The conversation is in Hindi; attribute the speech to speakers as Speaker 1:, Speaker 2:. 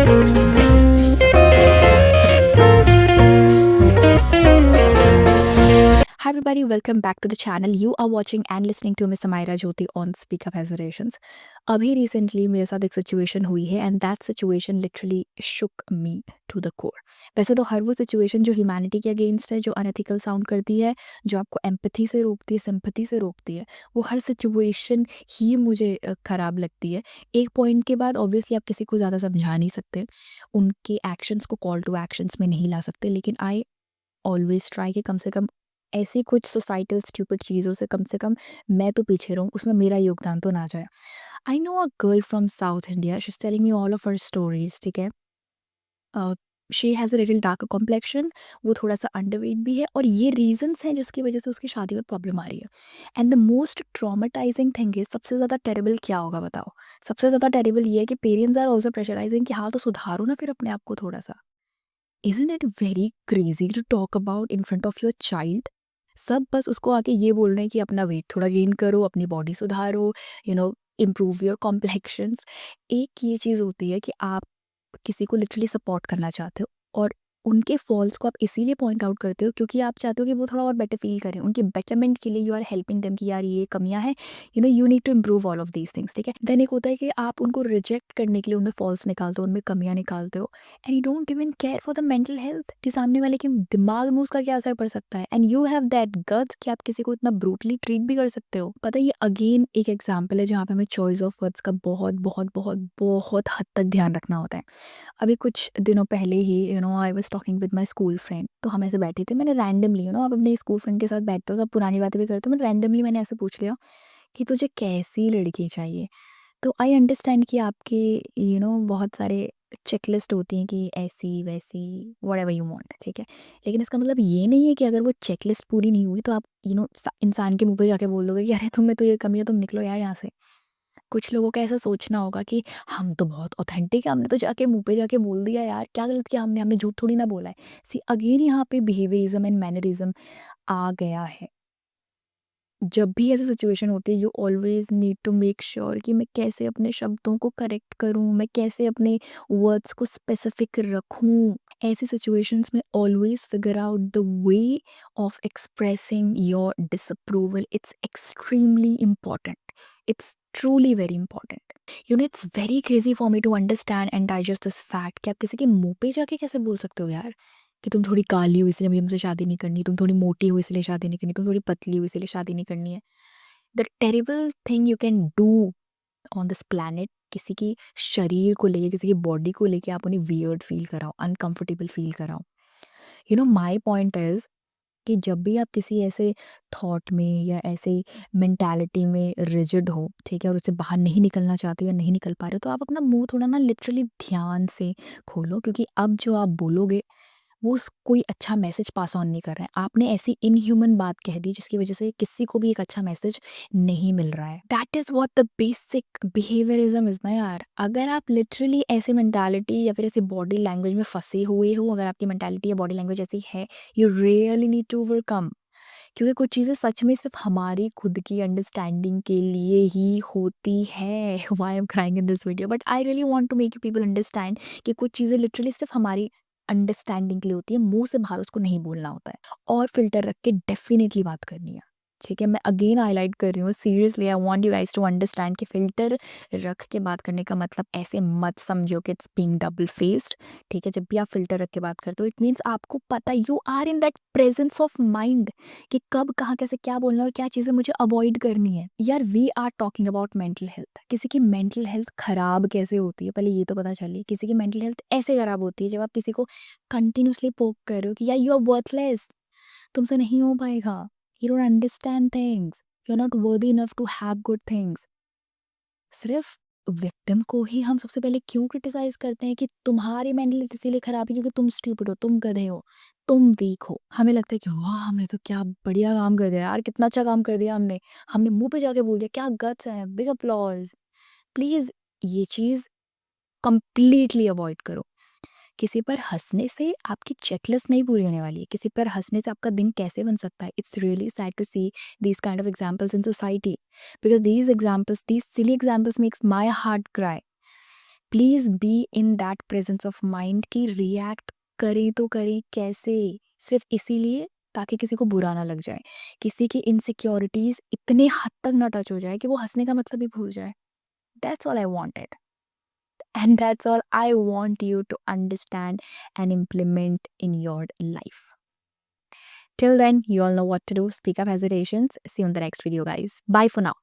Speaker 1: Hi everybody, welcome back to the channel. You are watching and listening to Miss Amaira Jyoti on Speak Up Hesitations. अभी रिसेंटली मेरे साथ एक सिचुएशन हुई है and that situation literally shook me to the core. वैसे तो हर वो सिचुएशन जो ह्यूमैनिटी के अगेंस्ट है, जो अनएथिकल साउंड करती है, जो आपको एम्पैथी से रोकती है, सिंपैथी से रोकती है, वो हर सिचुएशन ही मुझे ख़राब लगती है। एक पॉइंट के बाद ऑब्वियसली आप किसी को ज़्यादा समझा नहीं सकते, उनके एक्शंस को कॉल टू एक्शंस में नहीं ला सकते, लेकिन आई ऑलवेज ट्राई कि कम से कम ऐसी कुछ सोसाइटल स्टूपिड चीज़ों से कम मैं तो पीछे रहूँ, उसमें मेरा योगदान तो ना जाए। I know a girl from south India, she is telling me all of her stories, ठीक है? She has a little darker complexion, वो थोड़ा-सा अंडरवेट भी है और ये रीज़न्स हैं जिसकी वजह से उसकी शादी में प्रॉब्लम आ रही है। And the most traumatizing thing is, सबसे ज़्यादा टेरेबल क्या होगा बताओ? सबसे ज़्यादा टेरेबल ये है कि पेरेंट्स आर ऑल्सो प्रेशराइज़िंग कि हाँ, तो सुधारो ना फिर अपने आप को थोड़ा-सा। Isn't it very crazy to talk about in front of your child? सब बस उसको आके ये बोल रहे हैं कि अपना वेट थोड़ा गेन करो, अपनी बॉडी सुधारो, you know improve your complexions. एक ये चीज़ होती है कि आप किसी को लिटरली सपोर्ट करना चाहते हो और उनके फॉल्स को आप इसीलिए पॉइंट आउट करते हो क्योंकि आप चाहते हो कि वो थोड़ा और बेटर फील करें, उनके बेटरमेंट के लिए यू आर हेल्पिंग देम कि यार ये कमियां हैं, you need to improve all of these things, ठीक है? देन एक होता है कि आप उनको रिजेक्ट करने के लिए उनमें फॉल्स निकालते हो, उनमें कमियां निकालते हो and you don't even care for the mental health कि सामने वाले के दिमाग में उसका क्या असर पड़ सकता है, and you have that guts कि आप किसी को इतना ब्रूटली ट्रीट भी कर सकते हो। पता है, ये अगेन एक एग्जाम्पल है जहाँ पे हमें चॉइस ऑफ वर्ड्स का बहुत बहुत बहुत बहुत हद तक ध्यान रखना होता है। अभी कुछ दिनों पहले ही I was talking with my school friend, तो हम ऐसे बैठे थे, मैंने रैंडमली आप अपने स्कूल फ्रेंड के साथ बैठते हो तो आप पुरानी बातें भी करते हो, मैं रैंडमली मैंने ऐसे पूछ लिया कि तुझे कैसी लड़की चाहिए? तो आई अंडरस्टैंड कि आपके बहुत सारे चेकलिस्ट होती हैं कि ऐसी वैसी व्हाटएवर यू वांट, ठीक है? लेकिन इसका मतलब ये नहीं है कि अगर वो चेकलिस्ट पूरी नहीं हुई तो आप इंसान के मुंह पे जाके बोल दोगे कि अरे तुम में तो ये कमी है, तुम निकलो यार यहाँ से। कुछ लोगों का ऐसा सोचना होगा कि हम तो बहुत ऑथेंटिक है, हमने तो जाके मुँह पे जाके बोल दिया यार, क्या गलत किया हमने? हमने झूठ थोड़ी ना बोला है। सी अगेन यहाँ पे बिहेवियरिज़्म एंड मैनरिज़्म आ गया है। जब भी ऐसी सिचुएशन होती है, you always need to make sure कि मैं कैसे अपने शब्दों को करेक्ट करूँ, मैं कैसे अपने वर्ड्स को स्पेसिफिक रखूँ। ऐसी सिचुएशंस में always figure out the way of expressing your disapproval. It's extremely important. It's truly very important. It's very crazy for me to understand and digest this fact कि आप किसी के मुँह पे जाके कैसे बोल सकते हो यार, कि तुम थोड़ी काली हो इसलिए मुझे तुमसे शादी नहीं करनी, तुम थोड़ी मोटी हो इसलिए शादी नहीं करनी, तुम थोड़ी पतली हो इसलिए शादी नहीं करनी है। The terrible thing you can do on this planet, किसी की शरीर को लेके, किसी की बॉडी को लेके आप उन्हें वियर्ड फील कराओ, अनकंफर्टेबल फील कराओ। माय पॉइंट इज़ कि जब भी आप किसी ऐसे थॉट में या ऐसे मेंटालिटी में रिजिड हो, ठीक है, और उससे बाहर नहीं निकलना चाहते हो या नहीं निकल पा रहे हो, तो आप अपना मुंह थोड़ा ना लिटरली ध्यान से खोलो, क्योंकि अब जो आप बोलोगे वो कोई अच्छा मैसेज पास ऑन नहीं कर रहे हैं। आपने ऐसी इनह्यूमन बात कह दी जिसकी वजह से किसी को भी एक अच्छा मैसेज नहीं मिल रहा है। That is what the basic behaviourism is ना यार। अगर आप लिटरली ऐसी मेंटालिटी या फिर ऐसी बॉडी लैंग्वेज में फंसे हुए हो, अगर आपकी मेंटालिटी या बॉडी लैंग्वेज ऐसी है, you really need to overcome. क्योंकि कुछ चीज़ें सच में सिर्फ हमारी खुद की अंडरस्टैंडिंग के लिए ही होती है। Why I am crying in this video, but I really want to make you people understand कि कुछ चीज़ें लिटरली सिर्फ हमारी अंडरस्टैंडिंग के लिए होती है, मुँह से बाहर उसको नहीं बोलना होता है और फ़िल्टर रख के डेफ़िनिटली बात करनी है, ठीक है? मैं अगेन हाइलाइट कर रही हूँ, seriously I want you guys to understand कि फ़िल्टर रख के बात करने का मतलब ऐसे मत समझो कि इट्स बीइंग डबल फेस्ड, ठीक है? जब भी आप फ़िल्टर रख के बात करते हो, इट मीन्स आपको पता, you are in that presence of mind कि कब, कहाँ, कैसे क्या बोलना है और क्या चीज़ें मुझे अवॉइड करनी है। यार we are talking about mental health. किसी की मेंटल हेल्थ खराब कैसे होती है, पहले ये तो पता चले। किसी की मेंटल हेल्थ ऐसे खराब होती है जब आप किसी को कंटिन्यूअसली पोक कर रहे हो कि यार यू आर वर्थलेस, तुमसे नहीं हो पाएगा, you don't understand things, you are not worthy enough to have good things. सिर्फ विक्टिम को ही हम सबसे पहले क्यों क्रिटिसाइज करते हैं कि तुम्हारी मेंटल हेल्थ इसीलिए खराब है क्योंकि तुम स्टूपिड हो, तुम गधे हो, तुम वीक हो। हमें लगता है कि वाह, हमने तो क्या बढ़िया काम कर दिया यार, कितना अच्छा काम कर दिया हमने, हमने मुंह पे जाके बोल दिया, क्या गट्स है, बिग अप्लॉज। प्लीज ये चीज कंप्लीटली अवॉइड करो। किसी पर हँसने से आपकी चेकलिस्ट नहीं पूरी होने वाली है। किसी पर हँसने से आपका दिन कैसे बन सकता है? It's really sad to see these kind of examples in society, because these silly examples makes my heart cry. Please be in that presence of mind कि रिएक्ट करें तो करें कैसे? सिर्फ़ इसीलिए ताकि किसी को बुरा ना लग जाए। किसी की इनसिक्योरिटीज़ इतने हद तक ना टच हो जाए कि वो हँसने का मतलब ही भूल जाए। That's all I wanted and that's all I want you to understand and implement in your life. Till then, you all know what to do. Speak up hesitations. See you in the next video, guys. Bye for now.